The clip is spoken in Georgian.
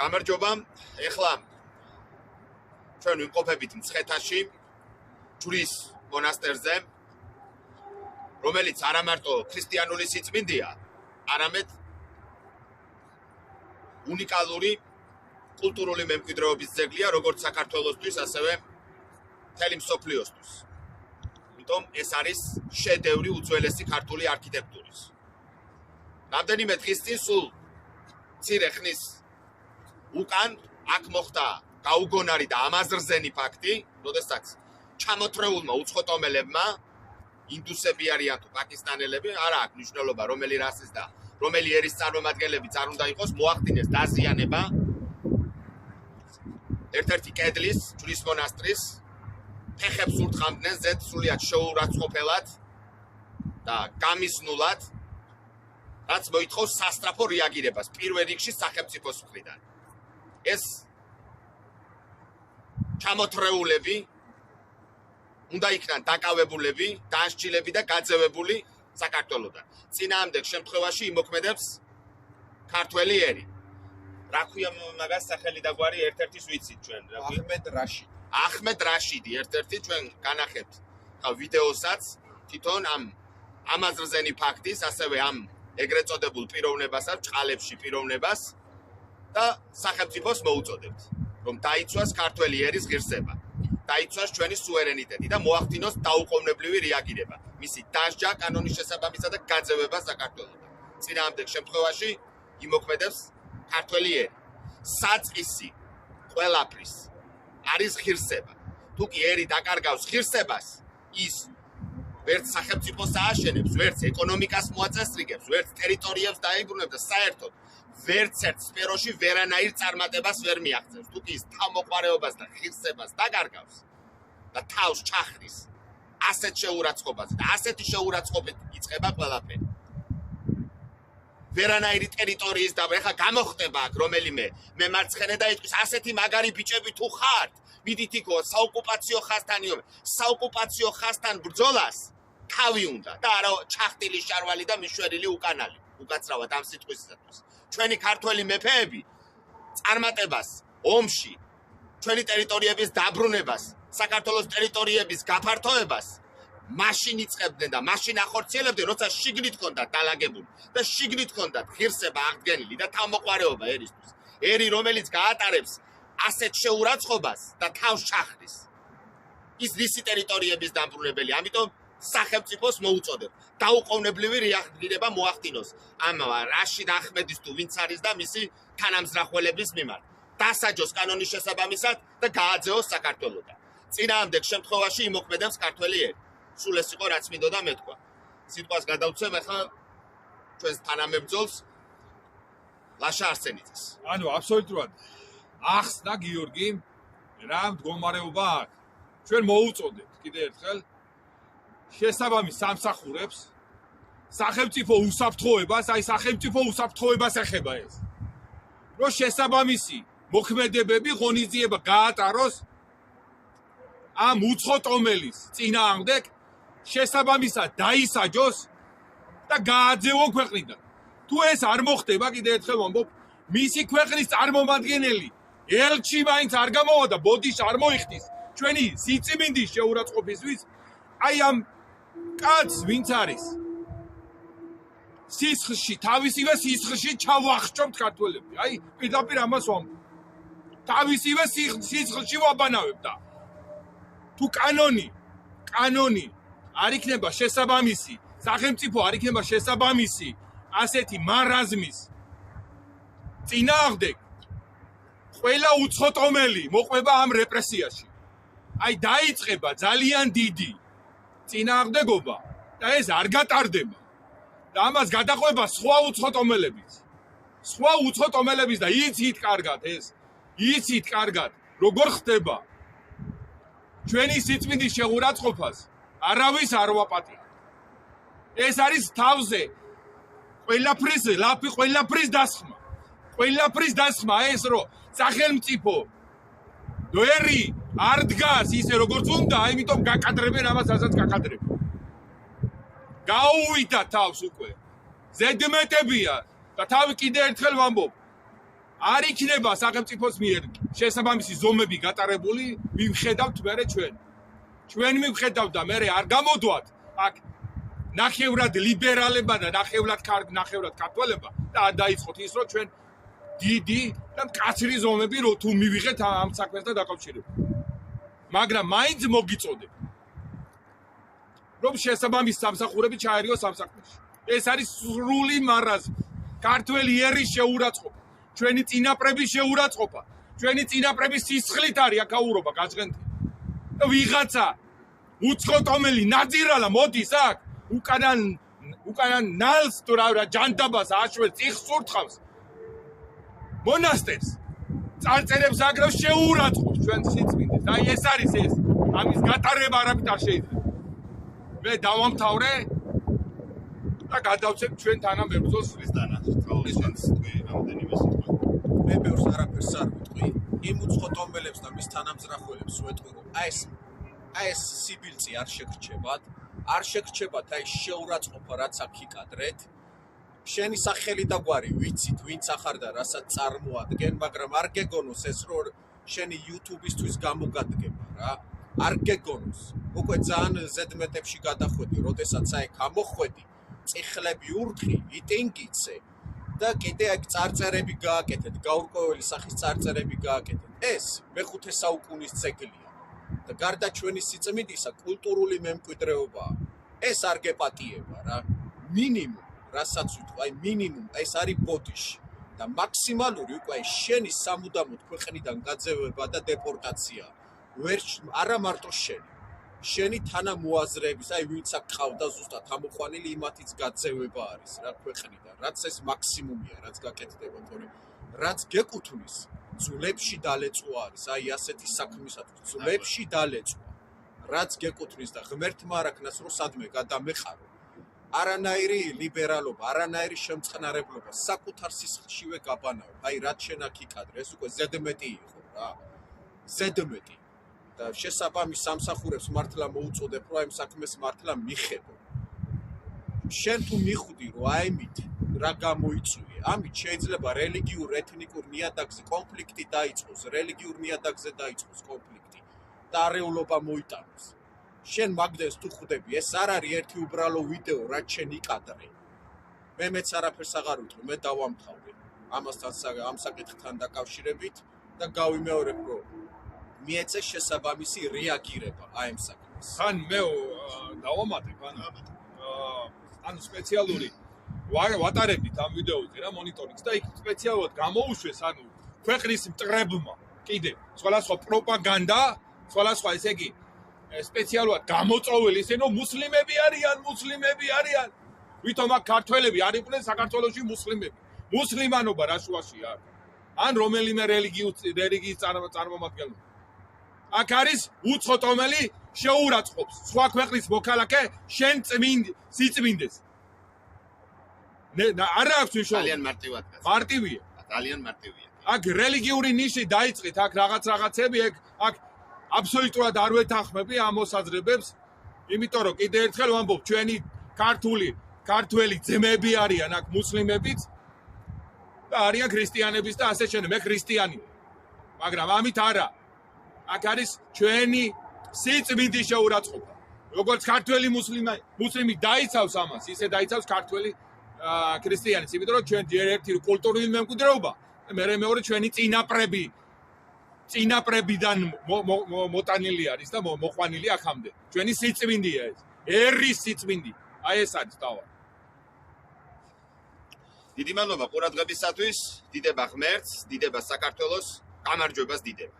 გამარჯობა. ეხლა ჩვენ ვიმყოფებით მცხეთაში, ჯვრის მონასტერზე, რომელიც არა მარტო ქრისტიანული სიწმინდეა, არამედ უნიკალური კულტურული მემკვიდრეობის ძეგლია, როგორც საქართველოსთვის, ასევე მთელი მსოფლიოსთვის. იმიტომ ეს არის შედევრი უძველესი ქართული არქიტექტურის. რამდენიმე დღის წინ სულ მცირე ხნის უკან აქ მოხდა გაუგონარი და ამაზრზენი ფაქტი, როდესაც ჩამოთრეულმა უცხოტომელებმა, ინდუსები არიან თუ პაკისტანელები, არა აქვს მნიშვნელობა რომელი რასის და რომელი ერის წარმომადგენლები არ უნდა იყოს, მოახდინეს დაზიანება ერთ-ერთი კედლის, ჯვრის მონასტრის ფეხებს ურთხამდნენ ზედ სრულიად შეურაცხყოფელად და გამიზნულად, რაც მოითხოვს სასწრაფო რეაგირებას პირველ რიგში სახელმწიფოს მხრიდან. ეს ჩამოთრეულები უნდა იქნან დაკავებულები, დასჯილები და გაძევებული საქართველოდან. წინააღმდეგ შემთხვევაში იმოქმედებს ქართველი ერი. რა ქვია მაგას სახელი და გვარი ერთ-ერთის ვიცით ჩვენ, რა ქვია? ახმედ რაშიდი ერთ-ერთი ჩვენ განახებთ ვიდეოსაც თვითონ ამ ამაზრზენი ფაქტის, ასევე ამ ეგრეთ წოდებულ პიროვნებასაც, ჭყალებში პიროვნებას და სახელმწიფოს მოუწოდებთ, რომ დაიცვას ქართველი ერის ღირსება, დაიცვას ჩვენი სუვერენიტეტი და მოახდინოს დაუყოვნებლივი რეაგირება, მისი დასჯა კანონის შესაბამისად და გაძევება საქართველოსთან. წინააღმდეგ შემთხვევაში იმოქმედებს ქართველი ერი. საწყისი ყველაფრის არის ღირსება. თუ კი ერი დაკარგავს ღირსებას, ის ვერც სახელმწიფოს ააშენებს, ვერც ეკონომიკას მოაწესრიგებს, ვერც ტერიტორიებს დაიბრუნებს და საერთოდ ვერც ერთ სფეროში ვერანაირ წარმატებას ვერ მიაღწევს. თუ კი ის თავმოყარეობას და ღირსებას დაკარგავს და თავს ჩახრის ასეთ შეურაცხყოფაზე და ასეთი შეურაცხყოფით იწყება ყველაფერი. ვერანაირი ტერიტორიის და ეხლა გამოხდება აქ რომელიმე მემარცხენე და იტყვის ასეთი მაგარი ბიჭები თუ ხართ, მიდით იქო საოკუპაციო ხაზთან იო, საოკუპაციო ხაზთან ბრძოლას თავი უნდა და არა ჩახტილი შარვალი და მიშვერილი უკანალი. უკაცრავად ამ სიტყვისათვის. ჩვენი ქართველი მეფეები წარმატებას, ომში, ჩვენი ტერიტორიების დაბრუნებას, საქართველოს ტერიტორიების გაფართოებას მაშინ იწყებდნენ და მაშინ ახორციელებდნენ, როცა შიგნით ჰქონდათ დალაგებული და შიგნით ჰქონდათ ღირსება აღდგენილი და თავმოყარეობა ერისთვის. ერი, რომელიც გაატარებს ასეთ შეურაცხყოფას და თავს ჩახრის, ის რისი ტერიტორიების დამბრუნებელი, ამიტომ სახელმწიფოს მოუწოდებთ დაუყოვნებლივი რეაგირება მოახდინოს ამ რაშიდ ახმედის თუ ვინც არის და მისი თანამზრახველების მიმართ. დასაჯოს კანონის შესაბამისად და გააძევოს საქართველოსთან. წინააღმდეგ შემთხვევაში იმოქმედებს ქართველი ერი. სულ ეს იყო რაც მინდოდა მეთქვა. სიტყვას გადავცემ ახლა ჩვენს თანამებრძოლს ლაშა არსენიძეს. ანუ აბსოლუტურად ახსნა გიორგი რა მდგომარეობა აქვს. ჩვენ მოუწოდებთ კიდე ერთხელ შესაბამის სამსახურებს სახელმწიფო უსაფრთხოებას, აი სახელმწიფო უსაფრთხოებას ეხება ეს. რომ შესაბამისი მოქმედებები ღონისძიება გაატაროს ამ უცხოტომელის წინააღმდეგ შესაბამისად დაისაჯოს და გააძევონ ქვეყნიდან. თუ ეს არ მოხდება, კიდე ერთხელ ვამბობ, მისი ქვეყნის წარმომადგენელი ელჩი მაინც არ გამოვა და ბოდიშ არ მოიხდის ჩვენი სიწმინდის შეურაცხყოფისთვის, აი ამ კაცს ვინც არის სისხლში, თავისივე სისხლში ჩავახშობთ ქართველები. აი პირდაპირ ამას ვამბობ. თავისივე სისხლში ვაბანავებ და თუ კანონი არ იქნება შესაბამისი, სახელმწიფო არ იქნება შესაბამისი ასეთი მარაზმის წინააღმდეგ, ყველა უცხოტომელი მოყვება ამ რეპრესიაში. აი დაიწყება ძალიან დიდი წინააღმდეგობა და ეს არ გატარდება. და ამას გადაყვება სხვა უცხოტომელებიც და იცით კარგად როგორ ხდება ჩვენი სიწმინდის შეურაცხყოფას არავის არ ვაპატია. ეს არის თავზე ყველაფრის დასხმა ეს რომ სახელმწიფო ერი არ დგას ისე როგორც უნდა, აიმიტომ გაკადრებენ ამას, რასაც გაკადრებენ. გაუვიდა თავს უკვე. ზედმეტებია და თავი კიდე ერთხელ ვამბობ. არ იქნება სახელმწიფოს მიერ შესაბამისი ზომები გატარებული, მივხედავთ მერე ჩვენ. ჩვენ მივხედავთ და მერე არ გამოდვათ აქ ნახევრად ლიბერალებმა და ნახევრად ქართველებმა და არ დაიწყოთ ის რომ ჩვენ დიდი და მკაცრი ზომები რო თუ მივიღეთ ამ საქმესთან დაკავშირებით. მაგრამ მაინც მოგიწოდებ რომ შესაბამის სამსახურები ჩაერიოს ამ საქმეში. ეს არის სრული მარაზმი. ქართველი ერის შეურაცხყოფა, ჩვენი წინაპრების შეურაცხყოფა, ჩვენი წინაპრების სისხლით არის აქაურობა გაჟღენთი. და ვიღაცა უცხოტომელი ნაძირალა მოდის აქ, უკანან ნალს თუ რა ჯანდაბას აშვებს, წიხს ურთხავს. მონასტერს წარწერებს აგრავს შეურაცხყოფს ჩვენ სიწმინდეს. და ეს არის ეს. ამის გატარება არაფერ არ შეიძლება. მე დავამთავრე და გადავცემ ჩვენ თანამებრძოლს ისენს თქვი რამდენიმე სიტყვა. მე ბევრს არაფერს არ ვიტყვი. იმ უცხოტომელებს და მის თანამძრახველებს ვეტყვი, რომ აი ეს სიბილწი არ შეგრჩებათ, არ შეგრჩებათ აი შეურაცხყოფა, რაც აქ იკადრეთ. შენი სახელი და გვარი ვიცით, ვინც ახარ და რასაც წარმოადგენ, მაგრამ არ გეგონოს ეს რომ შენი YouTube-ისთვის გამოგადგება რა. არ გეგონოს. უკვე ძალიან ზედმეტებში გადახვედი, როდესაც აი გამოხვედი, წიხლები ურთხი, იტინგიცე და კიდე აქ წარწერები გააკეთეთ, გაურკვეველი სახის წარწერები გააკეთეთ. ეს მეხუთე საუკუნის ძეგლია და გარდა ჩვენი სიწმინდისა კულტურული მემკვიდრეობაა. ეს არ გეპატიება რა. მინიმუმ რასაც ვიტყვი, აი მინიმუმ ეს არის ბოდიში და მაქსიმალური უკვე შენი სამუდამოდ ქვეყნიდან გაძევება და დეპორტაცია. არა მარტო შენი თანამოაზრეების, აი ვინც აქ ყავდა ზუსტად ამოყვანილი იმათიც გაძევება არის რა ქვეყნიდან, რაც ეს მაქსიმუმია, რაც გაკეთდება, თორემ რაც გეკუთვნის, ძულებში დალეწვა არის, აი ასეთი საქმისათვის, ძულებში დალეწვა, რაც გეკუთვნის და ღმერთმა არ აქნას რომ სადმე გადამეყარო. არანაირი ლიბერალობა, არანაირი შემწყნარებლობა, საკუთარ სისხლშივე გაბანაო. აი რაც შენ აქ იკადრე, ეს უკვე ზედმეტი იყო რა. ზედმეტი. და შესაბამის სამსახურებს მართლა მოუწოდებ, რომ აი საქმეს მართლა მიხებო. შენ თუ მიხვდი, რომ აიმით რა გამოიწვია, ამით შეიძლება რელიგიურ ეთნიკურ ნიადაგზე კონფლიქტი დაიწყოს, რელიგიურ ნიადაგზე დაიწყოს კონფლიქტი და არეულობა მოიტანოს. შენ მაგდეს თუ ხვდები, ეს არ არის ერთი უბრალო ვიდეო, რაც შენ იკადრე. მეც არაფერს აღარ ვიტყვი, მე დავამთავრე ამასთან ამ საკითხთან დაკავშირებით და გავიმეორებ, რომ მიეცე შესაბამისი რეაგირება აი ამ საქმეს. თან მე დავამატებ, ანუ სპეციალური ვატარებდით ამ ვიდეოზე რა მონიტორინგს და იქ სპეციალურად გამოუშვეს, ანუ ქვეყნის მტრებმა კიდე სხვადასხვა პროპაგანდა, სხვადასხვა ესე იგი სპეციალურად გამოწვეული ისე რომ მუსლიმები არიან. ვითომ აქ ქართველები არ იყვნენ საქართველოში მუსლიმები. მუსლიმანობა რა შუაშია? ან რომელიმე რელიგიის წარმომადგენელი. აქ არის უცხოტომელი შეურაცხყოფს სხვა ქვეყნის მოქალაქე შენ სიწმინდეს. არა აქვს მნიშვნელობა. ძალიან მარტივად გასა. მარტივია. ძალიან მარტივია. აქ რელიგიური ნიში დაიწყეთ, აქ რაღაცები, აქ აბსოლუტურად არ ვეთანხმები ამ მოსაზრებებს, იმიტომ რომ კიდე ერთხელ ვამბობ, ჩვენი ქართველი ძმები არიან აქ მუსლიმებიც და არიან ქრისტიანებიც და ასე შემდეგ. მე ქრისტიანია. მაგრამ ამით არა. აქ არის ჩვენი სიწმინდის შეურაცხყოფა. როგორც ქართველი მუსლიმი დაიცავს ამას, ისე დაიცავს ქართველი ქრისტიანიც, იმიტომ რომ ჩვენ ერთი კულტურული მემკვიდრეობა, მეორე ჩვენი წინაპრებიდან მოტანილი არის და მოყვანილი აქამდე. ჩვენი სიწმინდია ეს. ერის სიწმინდი. აი ეს არის თავი. დიდი მადლობა ყურადღებისათვის, დიდება ღმერთს, დიდება საქართველოს, გამარჯვებას დიდება.